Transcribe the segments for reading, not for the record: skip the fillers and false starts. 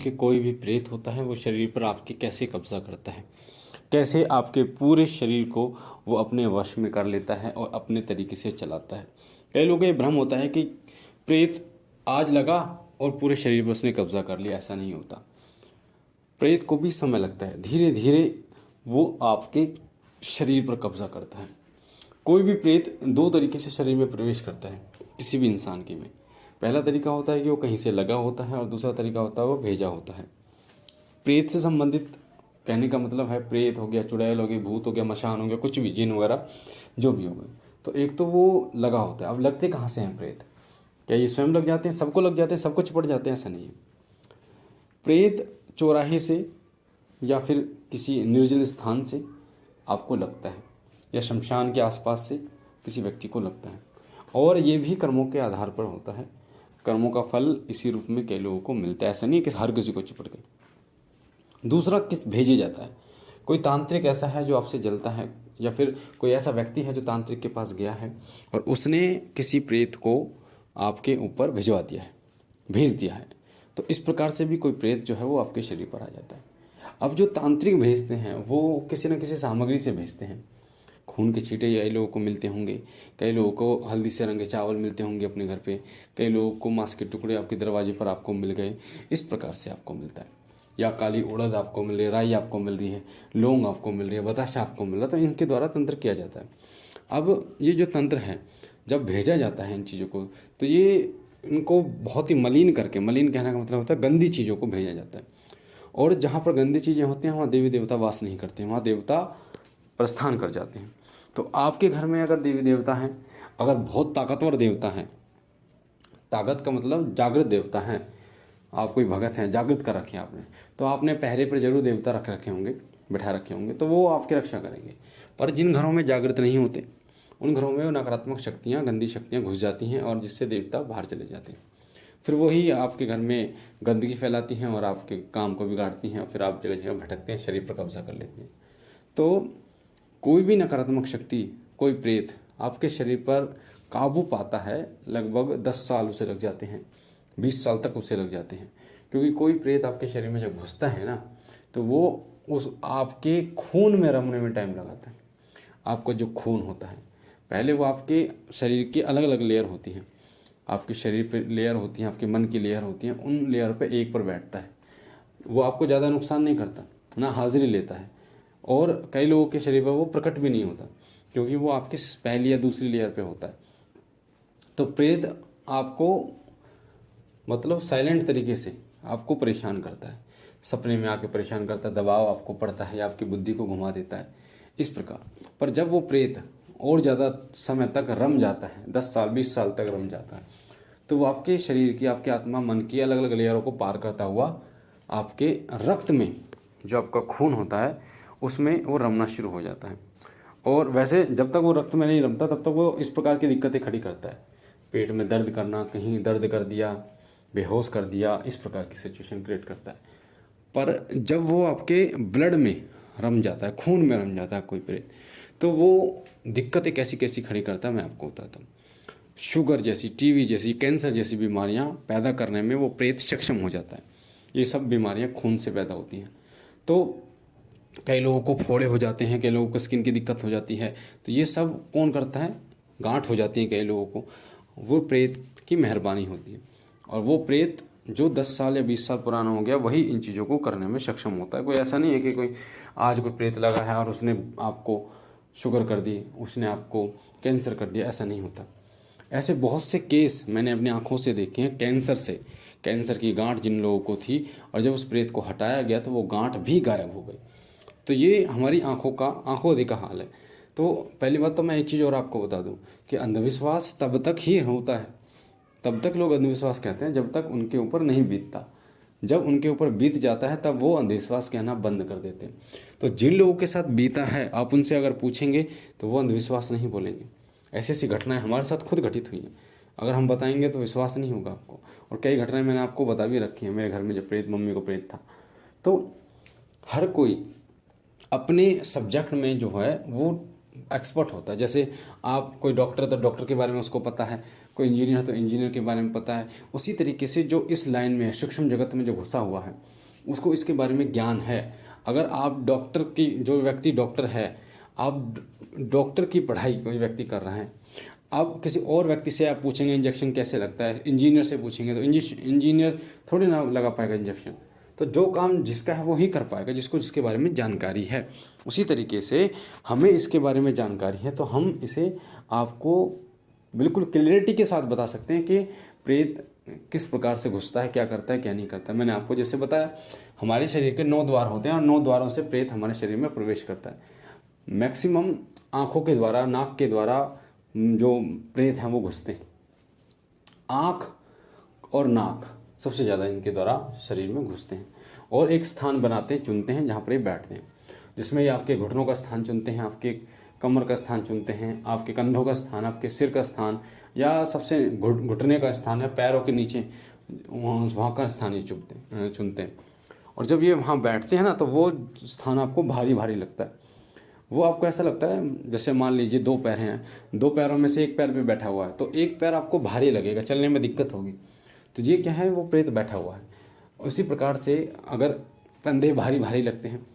कि कोई भी प्रेत होता है वो शरीर पर आपके कैसे कब्जा करता है, कैसे आपके पूरे शरीर को वो अपने वश में कर लेता है और अपने तरीके से चलाता है। कई लोगों को ये भ्रम होता है कि प्रेत आज लगा और पूरे शरीर पर उसने कब्जा कर लिया। ऐसा नहीं होता। प्रेत को भी समय लगता है, धीरे धीरे वो आपके शरीर पर कब्जा करता है। कोई भी प्रेत दो तरीके से शरीर में प्रवेश करता है किसी भी इंसान के में। पहला तरीका होता है कि वो कहीं से लगा होता है और दूसरा तरीका होता है वो भेजा होता है। प्रेत से संबंधित कहने का मतलब है प्रेत हो गया, चुड़ैल हो गई, भूत हो गया, मशान हो गया, कुछ भी, जिन वगैरह जो भी हो गए। तो एक तो वो लगा होता है। अब लगते कहाँ से हैं प्रेत? क्या ये स्वयं लग जाते हैं? सबको लग जाते हैं, सबको चिपट जाते हैं? ऐसा नहीं है। प्रेत चौराहे से या फिर किसी निर्जल स्थान से आपको लगता है, या शमशान के आसपास से किसी व्यक्ति को लगता है, और ये भी कर्मों के आधार पर होता है। कर्मों का फल इसी रूप में कई लोगों को मिलता है। ऐसा नहीं है कि हर किसी को चिपट गए। दूसरा किस भेजे जाता है। कोई तांत्रिक ऐसा है जो आपसे जलता है, या फिर कोई ऐसा व्यक्ति है जो तांत्रिक के पास गया है और उसने किसी प्रेत को आपके ऊपर भिजवा दिया है, भेज दिया है। तो इस प्रकार से भी कोई प्रेत जो है वो आपके शरीर पर आ जाता है। अब जो तांत्रिक भेजते हैं वो किसी न किसी सामग्री से भेजते हैं। खून के छींटे कई लोगों को मिलते होंगे, कई लोगों को हल्दी से रंगे चावल मिलते होंगे अपने घर पे, कई लोगों को मांस के टुकड़े आपके दरवाजे पर आपको मिल गए। इस प्रकार से आपको मिलता है। या काली उड़द आपको मिल रही है, राई आपको मिल रही है, लौंग आपको मिल रही है, बताशा आपको मिल रहा है। तो इनके द्वारा तंत्र किया जाता है। अब ये जो तंत्र है जब भेजा जाता है इन चीज़ों को, तो ये इनको बहुत ही मलिन करके, मलिन कहने का मतलब होता है गंदी चीज़ों को भेजा जाता है। और जहाँ पर गंदी चीज़ें होती हैं वहाँ देवी देवता वास नहीं करते हैं, वहाँ देवता प्रस्थान कर जाते हैं। तो आपके घर में अगर देवी देवता हैं, अगर बहुत ताकतवर देवता हैं, ताकत का मतलब जागृत देवता हैं, आप कोई भगत हैं, जागृत कर रखे हैं आपने, तो आपने पहरे पर जरूर देवता रख रखे होंगे, बैठा रखे होंगे, तो वो आपकी रक्षा करेंगे। पर जिन घरों में जागृत नहीं होते उन घरों में नकारात्मक शक्तियाँ, गंदी शक्तियाँ घुस जाती हैं और जिससे देवता बाहर चले जाते हैं। फिर वही आपके घर में गंदगी फैलाती हैं और आपके काम को बिगाड़ती हैं, और फिर आप जगह जगह भटकते हैं, शरीर पर कब्जा कर लेते हैं। तो कोई भी नकारात्मक शक्ति, कोई प्रेत आपके शरीर पर काबू पाता है, लगभग 10 साल उसे लग जाते हैं, 20 साल तक उसे लग जाते हैं। क्योंकि कोई प्रेत आपके शरीर में जब घुसता है ना, तो वो उस आपके खून में रमने में टाइम लगाता है। आपका जो खून होता है, पहले वो आपके शरीर की अलग अलग लेयर होती हैं, आपके शरीर पे लेयर होती हैं, आपके मन की लेयर होती हैं, उन लेयर पे एक पर बैठता है। वो आपको ज़्यादा नुकसान नहीं करता, ना हाजिरी लेता है, और कई लोगों के शरीर पर वो प्रकट भी नहीं होता क्योंकि वो आपकी पहली या दूसरी लेयर पे होता है। तो प्रेत आपको मतलब साइलेंट तरीके से आपको परेशान करता है, सपने में आके परेशान करता है, दबाव आपको पड़ता है या आपकी बुद्धि को घुमा देता है, इस प्रकार। पर जब वो प्रेत और ज़्यादा समय तक रम जाता है, 10 साल 20 साल तक रम जाता है, तो वो आपके शरीर की, आपके आत्मा मन की अलग अलग लेयरों को पार करता हुआ आपके रक्त में, जो आपका खून होता है, उसमें वो रमना शुरू हो जाता है। और वैसे जब तक वो रक्त में नहीं रमता तब तक वो इस प्रकार की दिक्कतें खड़ी करता है। पेट में दर्द करना, कहीं दर्द कर दिया, बेहोश कर दिया, इस प्रकार की सिचुएशन क्रिएट करता है। पर जब वो आपके ब्लड में रम जाता है, खून में रम जाता है कोई प्रेत, तो वो दिक्कतें कैसी कैसी खड़ी करता है मैं आपको बताता हूँ। शुगर जैसी, टीबी जैसी, कैंसर जैसी बीमारियाँ पैदा करने में वो प्रेत सक्षम हो जाता है। ये सब बीमारियाँ खून से पैदा होती हैं। तो कई लोगों को फोड़े हो जाते हैं, कई लोगों को स्किन की दिक्कत हो जाती है, तो ये सब कौन करता है? गांठ हो जाती है कई लोगों को, वो प्रेत की मेहरबानी होती है। और वो प्रेत जो 10 साल या 20 साल पुराना हो गया वही इन चीज़ों को करने में सक्षम होता है। कोई ऐसा नहीं है कि कोई आज कोई प्रेत लगा है और उसने आपको शुगर कर दी, उसने आपको कैंसर कर दिया, ऐसा नहीं होता। ऐसे बहुत से केस मैंने अपनी आंखों से देखे हैं कैंसर से, कैंसर की गांठ जिन लोगों को थी और जब उस प्रेत को हटाया गया तो वो गांठ भी गायब हो गई। तो ये हमारी आंखों देखा हाल है। तो पहली बात तो मैं एक चीज़ और आपको बता दूं कि अंधविश्वास तब तक ही होता है, तब तक लोग अंधविश्वास कहते हैं जब तक उनके ऊपर नहीं बीतता। जब उनके ऊपर बीत जाता है तब वो अंधविश्वास कहना बंद कर देते हैं। तो जिन लोगों के साथ बीता है आप उनसे अगर पूछेंगे तो वो अंधविश्वास नहीं बोलेंगे। ऐसी ऐसी घटनाएं हमारे साथ खुद घटित हुई हैं, अगर हम बताएंगे तो विश्वास नहीं होगा आपको। और कई घटनाएं मैंने आपको बता भी रखी हैं। मेरे घर में जब प्रेत, मम्मी को प्रेत था, तो हर कोई अपने सब्जेक्ट में जो है वो एक्सपर्ट होता है। जैसे आप कोई डॉक्टर है तो डॉक्टर के बारे में उसको पता है, कोई इंजीनियर है तो इंजीनियर के बारे में पता है। उसी तरीके से जो इस लाइन में है, सूक्ष्म जगत में जो घुसा हुआ है, उसको इसके बारे में ज्ञान है। अगर आप डॉक्टर की, जो व्यक्ति डॉक्टर है, आप डॉक्टर की पढ़ाई कोई व्यक्ति कर रहे हैं, आप किसी और व्यक्ति से आप पूछेंगे इंजेक्शन कैसे लगता है, इंजीनियर से पूछेंगे तो इंजीनियर थोड़ी ना लगा पाएगा इंजेक्शन। तो जो काम जिसका है वो ही कर पाएगा, जिसको जिसके बारे में जानकारी है। उसी तरीके से हमें इसके बारे में जानकारी है तो हम इसे आपको बिल्कुल क्लियरिटी के साथ बता सकते हैं कि प्रेत किस प्रकार से घुसता है, क्या करता है, क्या नहीं करता। मैंने आपको जैसे बताया, हमारे शरीर के 9 द्वार होते हैं और 9 द्वारों से प्रेत हमारे शरीर में प्रवेश करता है। मैक्सिमम आँखों के द्वारा, नाक के द्वारा जो प्रेत हैं वो घुसते हैं। आँख और नाक सबसे ज़्यादा इनके द्वारा शरीर में घुसते हैं और एक स्थान बनाते हैं, चुनते हैं जहाँ पर ये बैठते हैं, जिसमें ये आपके घुटनों का स्थान चुनते हैं, आपके कमर का स्थान चुनते हैं, आपके कंधों का स्थान, आपके सिर का स्थान, या सबसे घुटने का स्थान है पैरों के नीचे, वहाँ का स्थान ये चुनते हैं। और जब ये वहाँ बैठते हैं ना तो वो स्थान आपको भारी भारी लगता है। वो आपको ऐसा लगता है जैसे मान लीजिए 2 पैर हैं, 2 पैरों में से एक पैर पे बैठा हुआ है तो एक पैर आपको भारी लगेगा, चलने में दिक्कत होगी। तो ये क्या है, वो प्रेत बैठा हुआ है। उसी प्रकार से अगर कंधे भारी भारी लगते हैं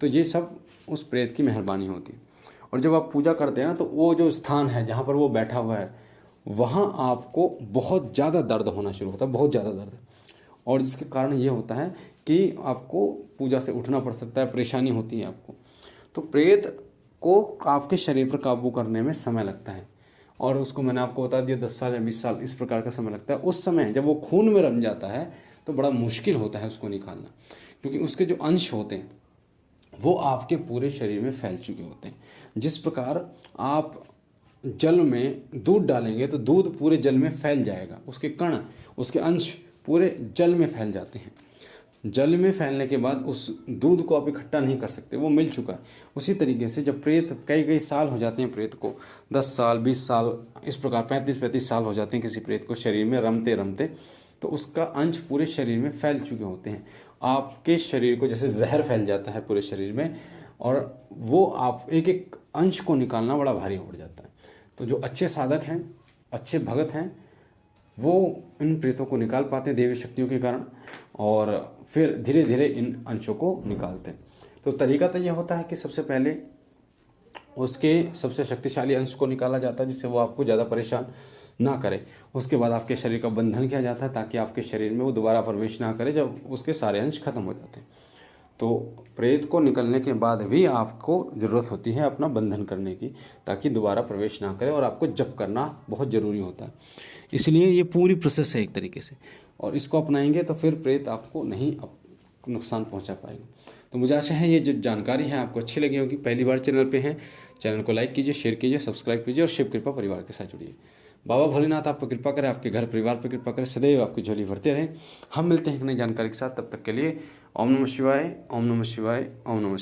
तो ये सब उस प्रेत की मेहरबानी होती है। और जब आप पूजा करते हैं ना तो वो जो स्थान है जहाँ पर वो बैठा हुआ है, वहाँ आपको बहुत ज़्यादा दर्द होना शुरू होता है, बहुत ज़्यादा दर्द। और जिसके कारण ये होता है कि आपको पूजा से उठना पड़ सकता है, परेशानी होती है आपको। तो प्रेत को आपके शरीर पर काबू करने में समय लगता है, और उसको मैंने आपको बता दिया 10 साल या 20 साल इस प्रकार का समय लगता है। उस समय जब वो खून में रम जाता है तो बड़ा मुश्किल होता है उसको निकालना, क्योंकि उसके जो अंश होते हैं वो आपके पूरे शरीर में फैल चुके होते हैं। जिस प्रकार आप जल में दूध डालेंगे तो दूध पूरे जल में फैल जाएगा, उसके कण, उसके अंश पूरे जल में फैल जाते हैं। जल में फैलने के बाद उस दूध को आप इकट्ठा नहीं कर सकते, वो मिल चुका है। उसी तरीके से जब प्रेत कई साल हो जाते हैं, प्रेत को 10 साल 20 साल इस प्रकार 35 साल हो जाते हैं किसी प्रेत को शरीर में रमते रमते, तो उसका अंश पूरे शरीर में फैल चुके होते हैं। आपके शरीर को जैसे जहर फैल जाता है पूरे शरीर में, और वो आप एक एक अंश को निकालना बड़ा भारी हो जाता है। तो जो अच्छे साधक हैं, अच्छे भगत हैं, वो इन प्रेतों को निकाल पाते हैं देवी शक्तियों के कारण, और फिर धीरे धीरे इन अंशों को निकालते हैं। तो तरीका तो ये होता है कि सबसे पहले उसके सबसे शक्तिशाली अंश को निकाला जाता है, जिससे वो आपको ज़्यादा परेशान ना करे। उसके बाद आपके शरीर का बंधन किया जाता है ताकि आपके शरीर में वो दोबारा प्रवेश ना करे जब उसके सारे अंश खत्म हो जाते हैं। तो प्रेत को निकलने के बाद भी आपको ज़रूरत होती है अपना बंधन करने की, ताकि दोबारा प्रवेश ना करे, और आपको जप करना बहुत ज़रूरी होता है। इसलिए ये पूरी प्रोसेस है एक तरीके से, और इसको अपनाएंगे तो फिर प्रेत आपको नहीं नुकसान पहुंचा पाएगा। तो मुझे आशा है ये जो जानकारी है आपको अच्छी लगी होगी। पहली बार चैनल पे हैं, चैनल को लाइक कीजिए, शेयर कीजिए, सब्सक्राइब कीजिए और शिव कृपा परिवार के साथ जुड़िए। बाबा भोलेनाथ आप पर कृपा करें, आपके घर परिवार पर कृपा करें, सदैव आपकी झोली भरते रहें। हम मिलते हैं एक नई जानकारी के साथ, तब तक के लिए ओम नमः शिवाय, ओम नमः शिवाय, ओम नमः शिवाय।